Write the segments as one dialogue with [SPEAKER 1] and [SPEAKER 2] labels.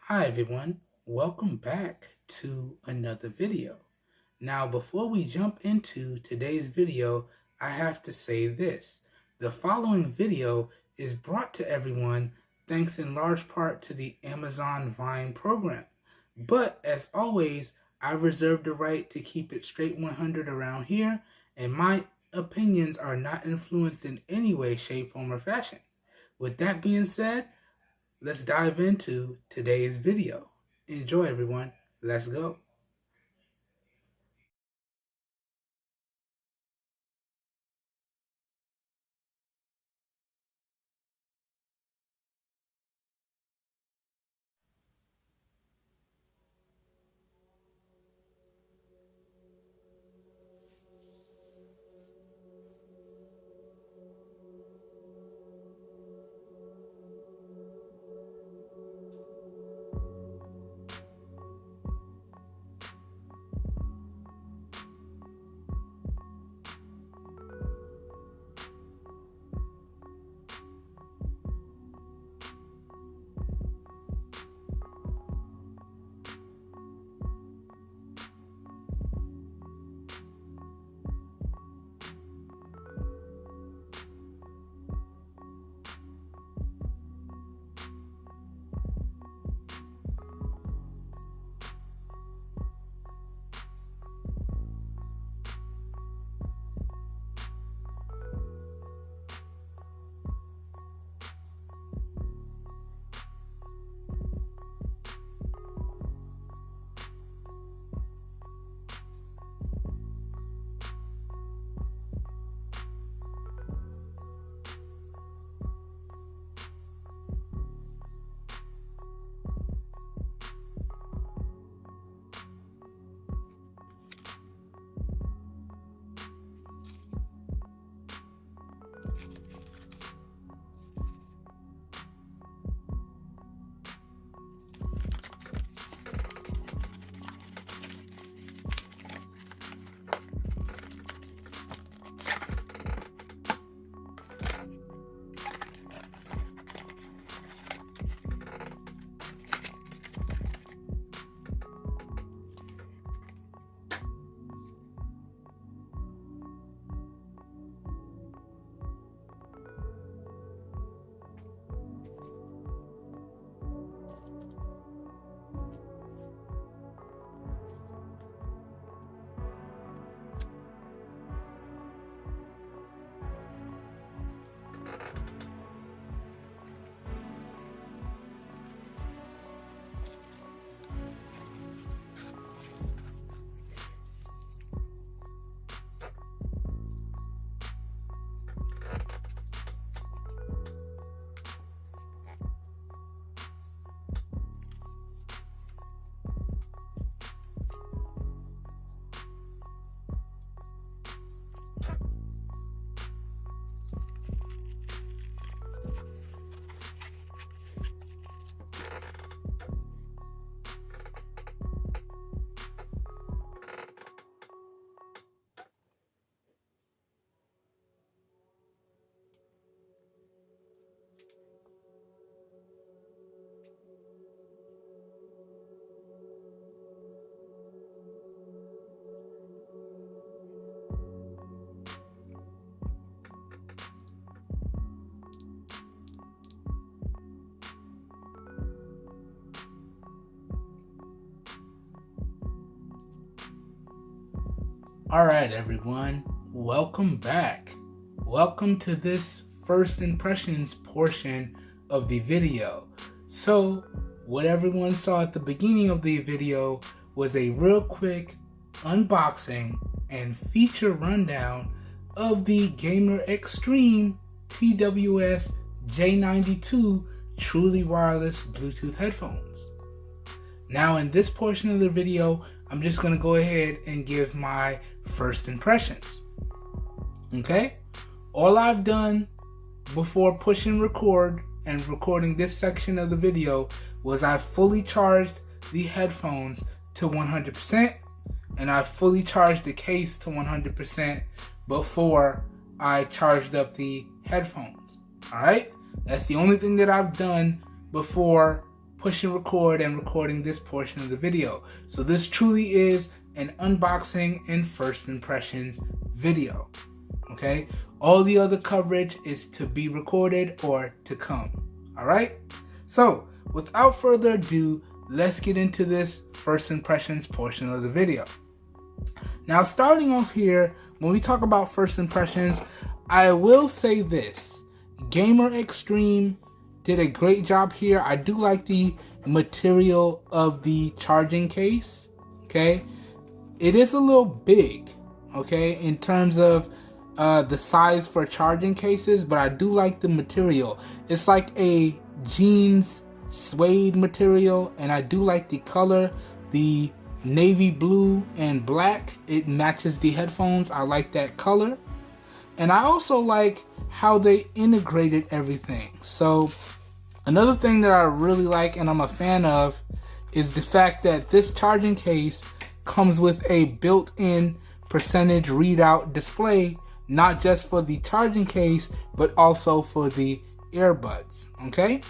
[SPEAKER 1] Hi everyone, welcome back to another video. Now before we jump into today's video, I have to say this. The following video is brought to everyone thanks in large part to the Amazon Vine program. But as always, I reserve the right to keep it straight 100 around here, and my opinions are not influenced in any way, shape, form, or fashion. With that being said, let's dive into today's video. Enjoy everyone. Let's go. Alright everyone, welcome back. Welcome to this first impressions portion of the video. So, what everyone saw at the beginning of the video was a real quick unboxing and feature rundown of the GameXtrem TWS-J92 truly wireless Bluetooth headphones. Now in this portion of the video, I'm just going to go ahead and give my first impressions. Okay? All I've done before pushing record and recording this section of the video was I fully charged the headphones to 100% and I fully charged the case to 100% before I charged up the headphones. Alright? That's the only thing that I've done before pushing record and recording this portion of the video. So this truly is an unboxing and first impressions video, okay? All the other coverage is to be recorded or to come, all right? So without further ado, let's get into this first impressions portion of the video. Now, starting off here, when we talk about first impressions, I will say this: GameXtrem did a great job here. I do like the material of the charging case, okay? It is a little big, okay, in terms of the size for charging cases, but I do like the material. It's like a jeans suede material, and I do like the color, the navy blue and black. It matches the headphones. I like that color. And I also like how they integrated everything. So another thing that I really like and I'm a fan of is the fact that this charging case comes with a built-in percentage readout display, not just for the charging case, but also for the earbuds, okay?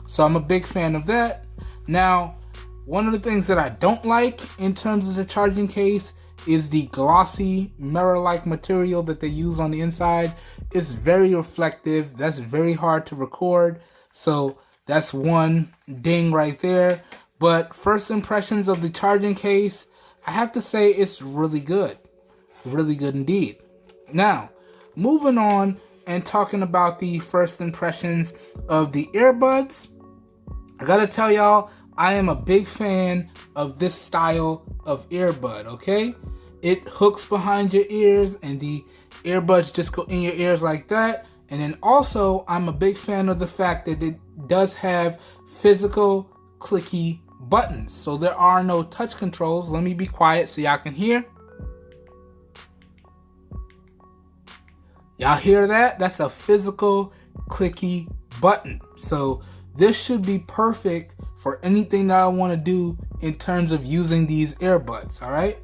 [SPEAKER 1] So I'm a big fan of that. Now, one of the things that I don't like in terms of the charging case is the glossy mirror-like material that they use on the inside. It's very reflective. That's very hard to record. So that's one ding right there. But first impressions of the charging case, I have to say it's really good. Really good indeed. Now, moving on and talking about the first impressions of the earbuds, I gotta tell y'all, I am a big fan of this style of earbud, okay? It hooks behind your ears and the earbuds just go in your ears like that. And then also, I'm a big fan of the fact that it does have physical clicky buttons. So there are no touch controls. Let me be quiet so y'all can hear. Y'all hear that? That's a physical clicky button. So this should be perfect for anything that I want to do in terms of using these earbuds, all right?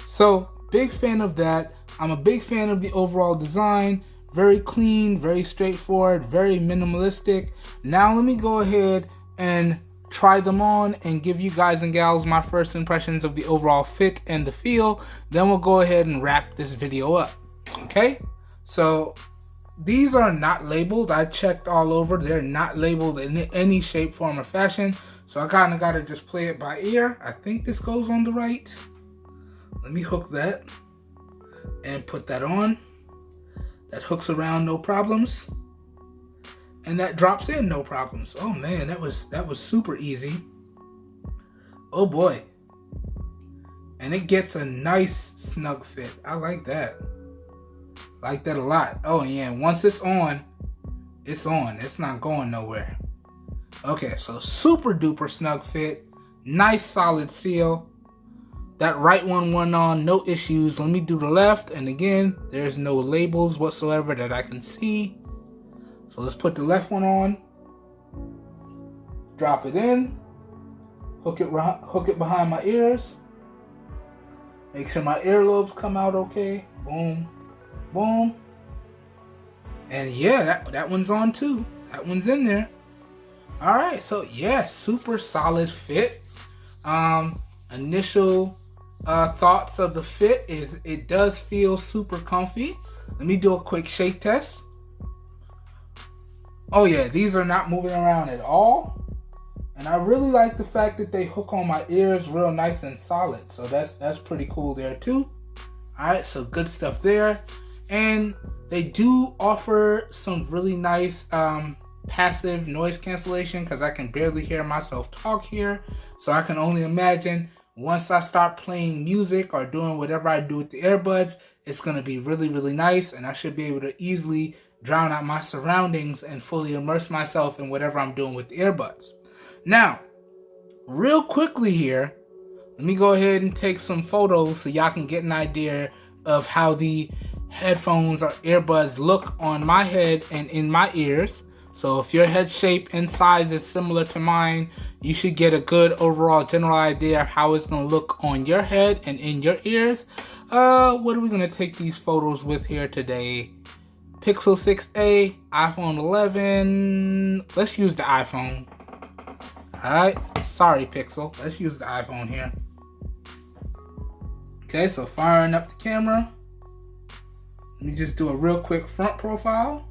[SPEAKER 1] So big fan of that. I'm a big fan of the overall design. Very clean, very straightforward, very minimalistic. Now let me go ahead and try them on and give you guys and gals my first impressions of the overall fit and the feel. Then we'll go ahead and wrap this video up, okay? So these are not labeled. I checked all over. They're not labeled in any shape, form, or fashion. So I kind of got to just play it by ear. I think this goes on the right. Let me hook that and put that on. That hooks around, no problems. And that drops in, no problems. Oh man, that was super easy. Oh boy. And it gets a nice snug fit. I like that. Like that a lot. Oh yeah, once it's on. It's not going nowhere. Okay, so super duper snug fit. Nice solid seal. That right one went on, no issues. Let me do the left, and again, there's no labels whatsoever that I can see. So let's put the left one on. Drop it in. Hook it behind my ears. Make sure my earlobes come out okay. Boom, boom. And yeah, that one's on too. That one's in there. All right, so yeah, super solid fit. Initial thoughts of the fit is it does feel super comfy. Let me do a quick shake test. Oh yeah, these are not moving around at all. And I really like the fact that they hook on my ears real nice and solid. So that's pretty cool there too. All right, so good stuff there. And they do offer some really nice passive noise cancellation, because I can barely hear myself talk here. So I can only imagine once I start playing music or doing whatever I do with the earbuds, it's going to be really, really nice. And I should be able to easily drown out my surroundings and fully immerse myself in whatever I'm doing with the earbuds. Now, real quickly here, let me go ahead and take some photos so y'all can get an idea of how the headphones or earbuds look on my head and in my ears. So if your head shape and size is similar to mine, you should get a good overall general idea of how it's going to look on your head and in your ears. What are we going to take these photos with here today? Pixel 6a, iPhone 11. Let's use the iPhone. Alright, sorry Pixel. Let's use the iPhone here. Okay, so firing up the camera. Let me just do a real quick front profile.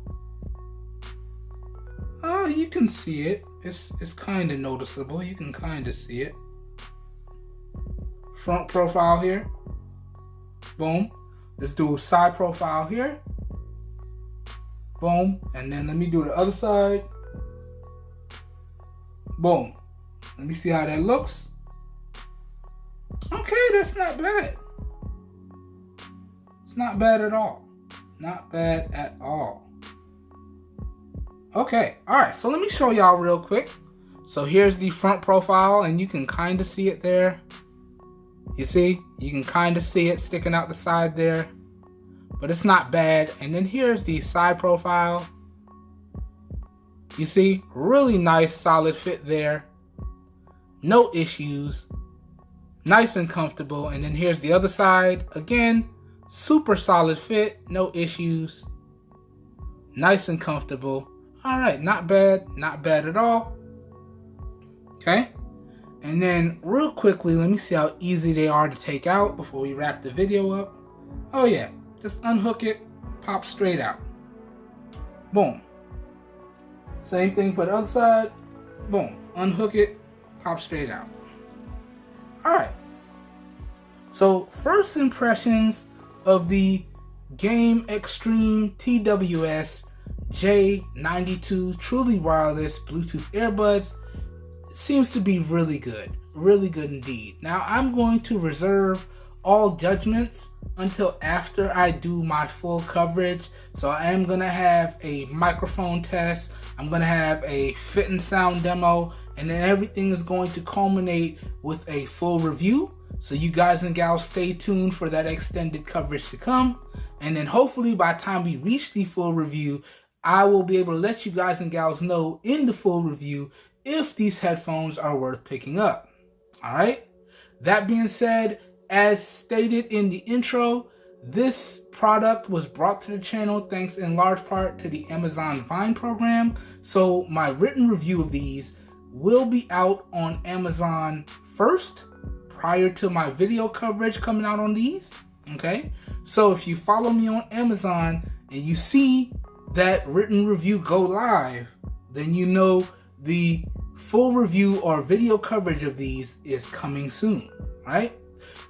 [SPEAKER 1] Oh, you can see it. It's kind of noticeable. You can kind of see it. Front profile here. Boom. Let's do a side profile here. Boom. And then let me do the other side. Boom. Let me see how that looks. Okay, that's not bad. It's not bad at all. Not bad at all. Okay, alright, so let me show y'all real quick. So here's the front profile, and you can kind of see it there. You see? You can kind of see it sticking out the side there. But it's not bad. And then here's the side profile. You see? Really nice, solid fit there. No issues. Nice and comfortable. And then here's the other side. Again, super solid fit. No issues. Nice and comfortable. Alright, not bad. Not bad at all. Okay. And then real quickly, let me see how easy they are to take out before we wrap the video up. Oh yeah. Just unhook it. Pop straight out. Boom. Same thing for the other side. Boom. Unhook it. Pop straight out. Alright. So first impressions of the GameXtrem TWS-J92 truly wireless Bluetooth earbuds seems to be really good indeed. Now I'm going to reserve all judgments until after I do my full coverage. So I am going to have a microphone test, I'm going to have a fit and sound demo, and then everything is going to culminate with a full review. So you guys and gals stay tuned for that extended coverage to come. And then hopefully by the time we reach the full review, I will be able to let you guys and gals know in the full review if these headphones are worth picking up. Alright? That being said, as stated in the intro, this product was brought to the channel thanks in large part to the Amazon Vine program. So my written review of these will be out on Amazon first, prior to my video coverage coming out on these. Okay? So if you follow me on Amazon and you see that written review go live, then you know the full review or video coverage of these is coming soon, right?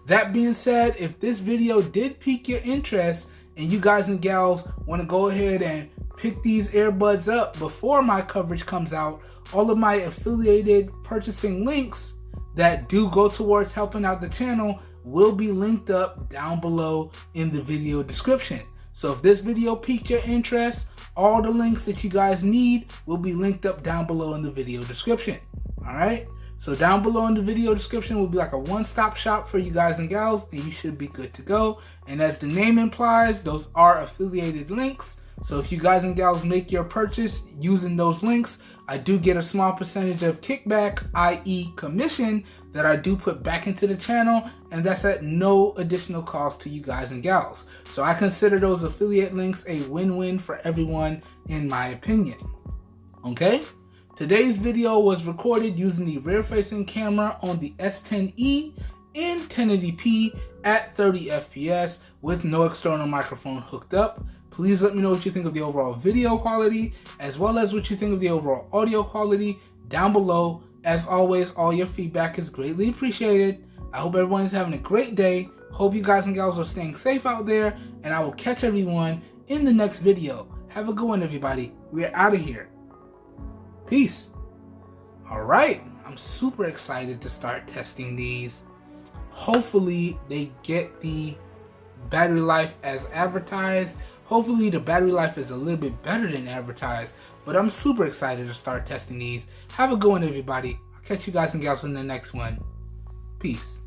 [SPEAKER 1] That being said, if this video did pique your interest and you guys and gals want to go ahead and pick these earbuds up before my coverage comes out, all of my affiliated purchasing links that do go towards helping out the channel will be linked up down below in the video description. So if this video piqued your interest, all the links that you guys need will be linked up down below in the video description. Alright? So down below in the video description will be like a one-stop shop for you guys and gals, and you should be good to go. And as the name implies, those are affiliated links. So if you guys and gals make your purchase using those links, I do get a small percentage of kickback, i.e. commission, that I do put back into the channel, and that's at no additional cost to you guys and gals. So I consider those affiliate links a win-win for everyone in my opinion. Okay? Today's video was recorded using the rear-facing camera on the S10e in 1080p at 30 FPS with no external microphone hooked up. Please let me know what you think of the overall video quality, as well as what you think of the overall audio quality down below. As always, all your feedback is greatly appreciated. I hope everyone is having a great day. Hope you guys and gals are staying safe out there, and I will catch everyone in the next video. Have a good one, everybody. We're out of here. Peace. Alright, I'm super excited to start testing these. Hopefully they get the battery life as advertised. Hopefully the battery life is a little bit better than advertised, but I'm super excited to start testing these. Have a good one, everybody. I'll catch you guys and gals in the next one. Peace.